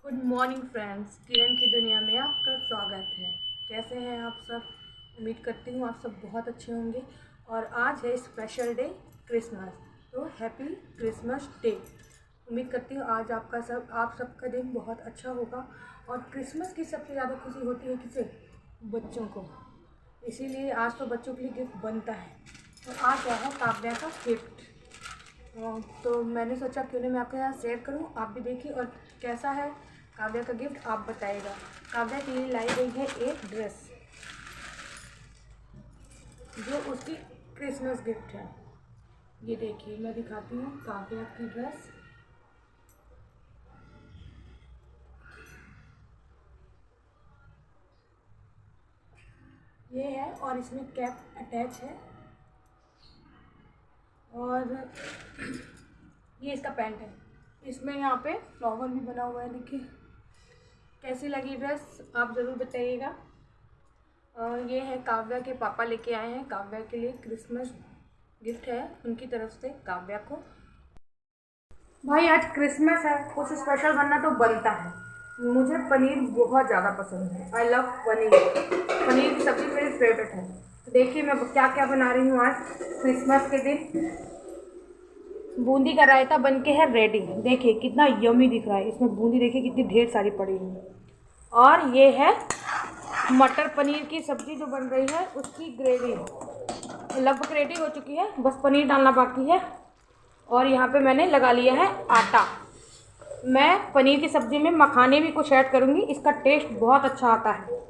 Good morning friends, किरण की दुनिया में आपका स्वागत है। कैसे हैं आप सब? उम्मीद करती हूँ आप सब बहुत अच्छे होंगे। और आज है स्पेशल डे क्रिसमस, तो हैप्पी क्रिसमस डे। उम्मीद करती हूँ आज आप सबका दिन बहुत अच्छा होगा। और क्रिसमस की सबसे ज़्यादा खुशी होती है किसे? बच्चों को। इसीलिए आज तो बच्चों के लिए गिफ्ट बनता है। और आज आया है काव्या का गिफ्ट। तो मैंने सोचा क्यों नहीं मैं आपके साथ शेयर करूं, आप भी देखिए और कैसा है काव्या का गिफ्ट आप बताइएगा। काव्या के लिए लाई गई है एक ड्रेस जो उसकी क्रिसमस गिफ्ट है। ये देखिए, मैं दिखाती हूँ काव्या की ड्रेस। ये है और इसमें कैप अटैच है। और ये इसका पैंट है। इसमें यहाँ पे फ्लावर भी बना हुआ है, देखिए। कैसी लगी ड्रेस आप ज़रूर बताइएगा। ये है काव्या के पापा लेके आए हैं, काव्या के लिए क्रिसमस गिफ्ट है उनकी तरफ से काव्या को। भाई आज क्रिसमस है, कुछ स्पेशल बनना तो बनता है। मुझे पनीर बहुत ज़्यादा पसंद है, आई लव पनीर। पनीर की सब्ज़ी मेरी फेवरेट है। तो देखिए मैं क्या क्या बना रही हूँ आज क्रिसमस के दिन। बूंदी का रायता बन के है रेडी। देखिए कितना यमी दिख रहा है, इसमें बूंदी देखिए कितनी ढेर सारी पड़ी हुई है। और ये है मटर पनीर की सब्ज़ी जो बन रही है, उसकी ग्रेवी लगभग रेडी हो चुकी है, बस पनीर डालना बाकी है। और यहाँ पे मैंने लगा लिया है आटा। मैं पनीर की सब्ज़ी में मखाने भी कुछ ऐड करूँगी, इसका टेस्ट बहुत अच्छा आता है।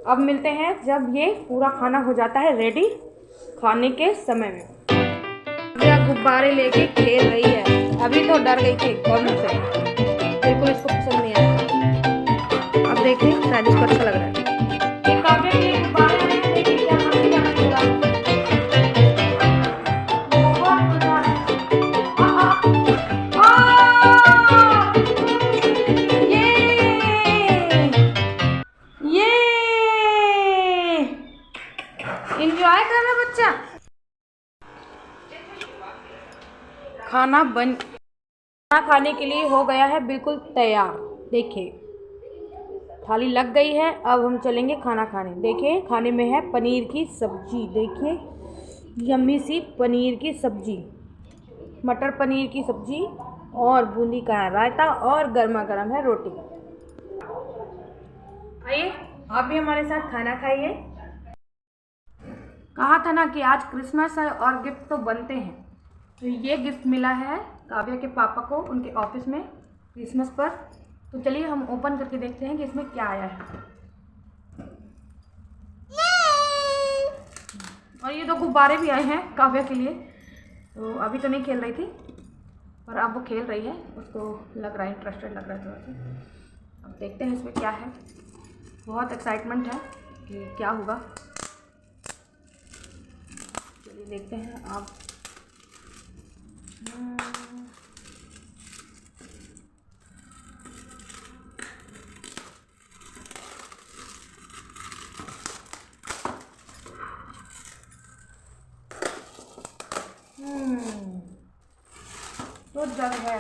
अब मिलते हैं जब ये पूरा खाना हो जाता है रेडी, खाने के समय में। मेरा गुब्बारे लेके खेल रही है, अभी तो डर गई थी एकदम से, बिल्कुल इसको पसंद नहीं आया। अब देखिए शायद इसको अच्छा लग रहा है। ये काव्या के लिए गुब्बारे हैं, देखिए क्या मस्ती करना होगा। बहुत मजा है। ये एंजॉय कर रहा बच्चा। खाना खाने के लिए हो गया है बिल्कुल तैयार। देखिए थाली लग गई है, अब हम चलेंगे खाना खाने। देखिए खाने में है पनीर की सब्जी, देखिए यम्मी सी पनीर की सब्जी, मटर पनीर की सब्जी और बूंदी का है रायता और गर्मा गर्म है रोटी। आइए आप भी हमारे साथ खाना खाइए। कहा था ना कि आज क्रिसमस है और गिफ्ट तो बनते हैं। तो ये गिफ्ट मिला है काव्या के पापा को उनके ऑफिस में क्रिसमस पर। तो चलिए हम ओपन करके देखते हैं कि इसमें क्या आया है। और ये दो गुब्बारे भी आए हैं काव्या के लिए। तो अभी तो नहीं खेल रही थी, पर अब वो खेल रही है, उसको लग रहा है इंटरेस्टेड लग रहा है थोड़ा सा। अब देखते हैं इसमें क्या है। बहुत एक्साइटमेंट है कि क्या होगा। चलिए देखते हैं आप। तो जग है,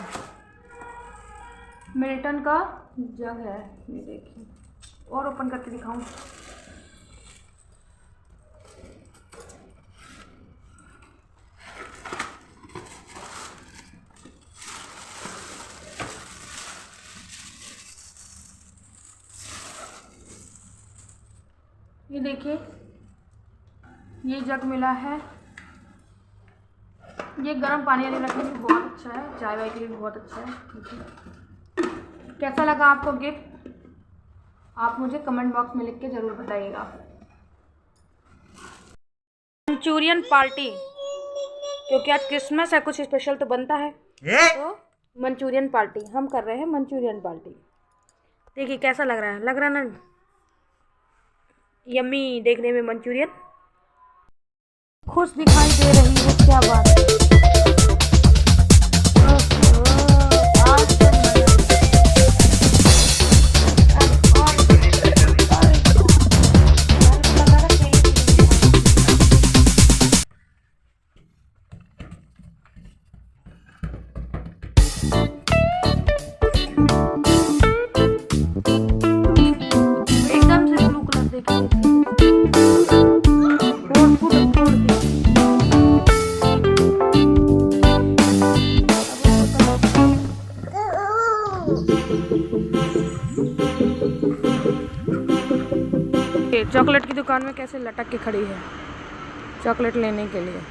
मिल्टन का जग है, ये देखिए। और ओपन करके दिखाऊं। ये देखिए ये जग मिला है। ये गर्म पानी वाली रखने के लिए बहुत अच्छा है, चाय वाय के लिए भी बहुत अच्छा है। कैसा लगा आपको गिफ्ट? आप मुझे कमेंट बॉक्स में लिख के ज़रूर बताइएगा। मंचूरियन पार्टी, क्योंकि आज क्रिसमस है, कुछ स्पेशल तो बनता है। तो मंचूरियन पार्टी हम कर रहे हैं, मंचूरियन पार्टी। देखिए कैसा लग रहा है, लग रहा है ना यम्मी देखने में मंचूरियन। खुश दिखाई दे रही है, क्या बात है। चॉकलेट की दुकान में कैसे लटक के खड़ी है चॉकलेट लेने के लिए।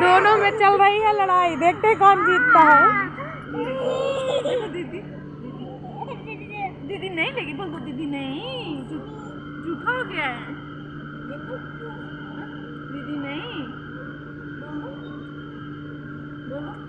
दोनों में चल रही है लड़ाई, देखते कौन जीतता है। दीदी दीदी नहीं लेगी, बोल दो दीदी नहीं, झूठा हो गया है। दीदी नहीं, बोलो बोलो।